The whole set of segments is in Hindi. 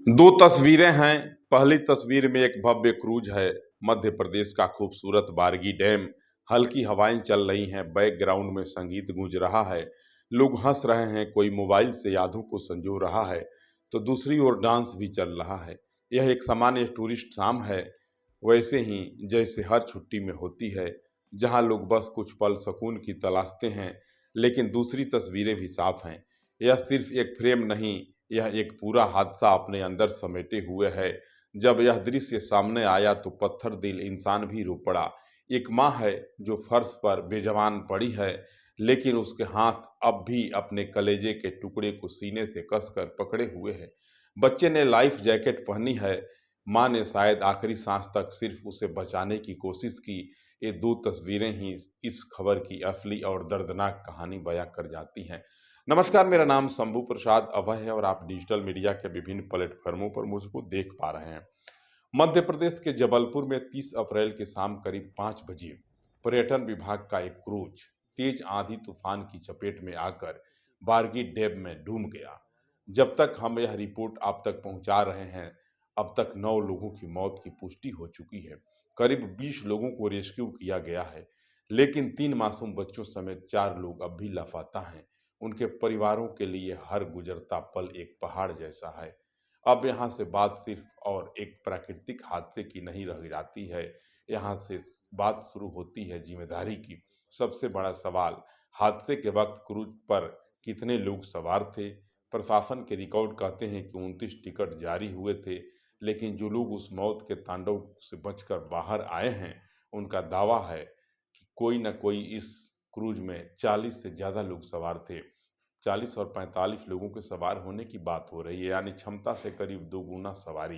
दो तस्वीरें हैं। पहली तस्वीर में एक भव्य क्रूज है। मध्य प्रदेश का खूबसूरत बारगी डैम। हल्की हवाएं चल रही हैं, बैकग्राउंड में संगीत गूंज रहा है। लोग हंस रहे हैं, कोई मोबाइल से यादों को संजो रहा है तो दूसरी ओर डांस भी चल रहा है। यह एक सामान्य टूरिस्ट शाम है, वैसे ही जैसे हर छुट्टी में होती है, जहां लोग बस कुछ पल सुकून की तलाशते हैं। लेकिन दूसरी तस्वीरें भी साफ हैं। यह सिर्फ एक फ्रेम नहीं, यह एक पूरा हादसा अपने अंदर समेटे हुए है। जब यह दृश्य सामने आया तो पत्थर दिल इंसान भी रो पड़ा। एक माँ है जो फर्श पर बेजान पड़ी है, लेकिन उसके हाथ अब भी अपने कलेजे के टुकड़े को सीने से कसकर पकड़े हुए है। बच्चे ने लाइफ जैकेट पहनी है। माँ ने शायद आखिरी सांस तक सिर्फ उसे बचाने की कोशिश की। ये दो तस्वीरें ही इस खबर की असली और दर्दनाक कहानी बयां कर जाती हैं। नमस्कार, मेरा नाम शंभू प्रसाद अभय है और आप डिजिटल मीडिया के विभिन्न प्लेटफॉर्मों पर मुझको देख पा रहे हैं। मध्य प्रदेश के जबलपुर में 30 अप्रैल की शाम करीब 5 बजे पर्यटन विभाग का एक क्रूज तेज आंधी तूफान की चपेट में आकर बारगी डैम में डूब गया। जब तक हम यह रिपोर्ट आप तक पहुंचा रहे हैं, अब तक 9 लोगों की मौत की पुष्टि हो चुकी है। करीब 20 लोगों को रेस्क्यू किया गया है, लेकिन 3 मासूम बच्चों समेत 4 लोग अब भी लापता हैं। उनके परिवारों के लिए हर गुजरता पल एक पहाड़ जैसा है। अब यहाँ से बात सिर्फ और एक प्राकृतिक हादसे की नहीं रह जाती है, यहाँ से बात शुरू होती है जिम्मेदारी की। सबसे बड़ा सवाल, हादसे के वक्त क्रूज पर कितने लोग सवार थे? प्रशासन के रिकॉर्ड कहते हैं कि 29 टिकट जारी हुए थे, लेकिन जो लोग उस मौत के तांडव से बचकर बाहर आए हैं, उनका दावा है कि कोई न कोई इस क्रूज में 40 से ज़्यादा लोग सवार थे। 40 और 45 लोगों के सवार होने की बात हो रही है, यानी क्षमता से करीब दोगुना सवारी।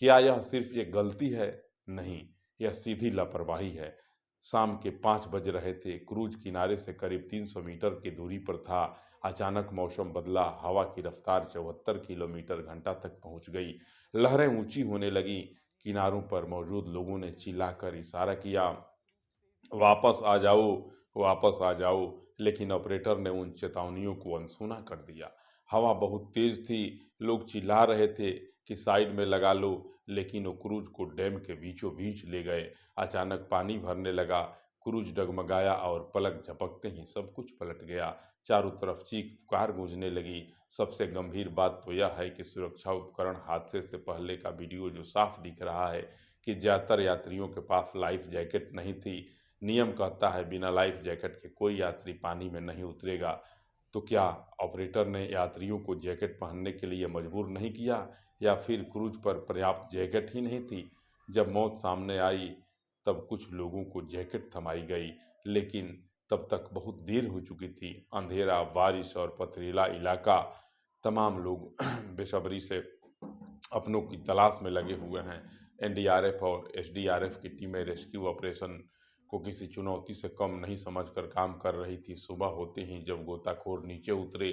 क्या यह सिर्फ एक गलती है? नहीं, यह सीधी लापरवाही है। शाम के 5 बज रहे थे, क्रूज किनारे से करीब 300 मीटर की दूरी पर था। अचानक मौसम बदला, हवा की रफ्तार 74 किलोमीटर घंटा तक पहुंच गई। लहरें ऊंची होने लगी। किनारों पर मौजूद लोगों ने चिल्लाकर इशारा किया, वापस आ जाओ, वापस आ जाओ। लेकिन ऑपरेटर ने उन चेतावनियों को अनसुना कर दिया। हवा बहुत तेज थी, लोग चिल्ला रहे थे कि साइड में लगा लो, लेकिन वो क्रूज को डैम के बीचों बीच ले गए। अचानक पानी भरने लगा, क्रूज डगमगाया और पलक झपकते ही सब कुछ पलट गया। चारों तरफ चीख पुकार गूंजने लगी। सबसे गंभीर बात तो यह है कि सुरक्षा उपकरण हादसे से पहले का वीडियो जो साफ दिख रहा है कि ज़्यादातर यात्रियों के पास लाइफ जैकेट नहीं थी। नियम कहता है बिना लाइफ जैकेट के कोई यात्री पानी में नहीं उतरेगा। तो क्या ऑपरेटर ने यात्रियों को जैकेट पहनने के लिए मजबूर नहीं किया, या फिर क्रूज पर पर्याप्त जैकेट ही नहीं थी? जब मौत सामने आई तब कुछ लोगों को जैकेट थमाई गई, लेकिन तब तक बहुत देर हो चुकी थी। अंधेरा, बारिश और पथरीला इलाका, तमाम लोग बेसब्री से अपनों की तलाश में लगे हुए हैं। एनडीआरएफ और एसडीआरएफ की टीमें रेस्क्यू ऑपरेशन को किसी चुनौती से कम नहीं समझकर काम कर रही थी। सुबह होते ही जब गोताखोर नीचे उतरे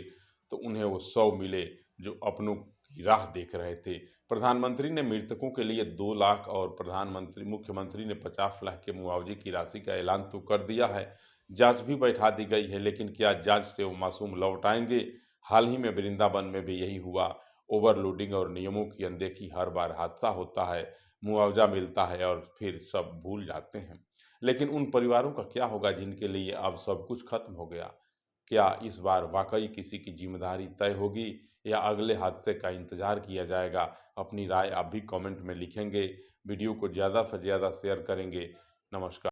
तो उन्हें वो 100 मिले जो अपनों की राह देख रहे थे। प्रधानमंत्री ने मृतकों के लिए 2 लाख और मुख्यमंत्री ने 50 लाख के मुआवजे की राशि का ऐलान तो कर दिया है। जांच भी बैठा दी गई है, लेकिन क्या जांच से वो मासूम लौट आएंगे? हाल ही में वृंदावन में भी यही हुआ। ओवरलोडिंग और नियमों की अनदेखी, हर बार हादसा होता है, मुआवजा मिलता है और फिर सब भूल जाते हैं। लेकिन उन परिवारों का क्या होगा जिनके लिए अब सब कुछ खत्म हो गया? क्या इस बार वाकई किसी की जिम्मेदारी तय होगी, या अगले हादसे का इंतजार किया जाएगा? अपनी राय आप भी कमेंट में लिखेंगे। वीडियो को ज़्यादा से ज़्यादा शेयर करेंगे। नमस्कार।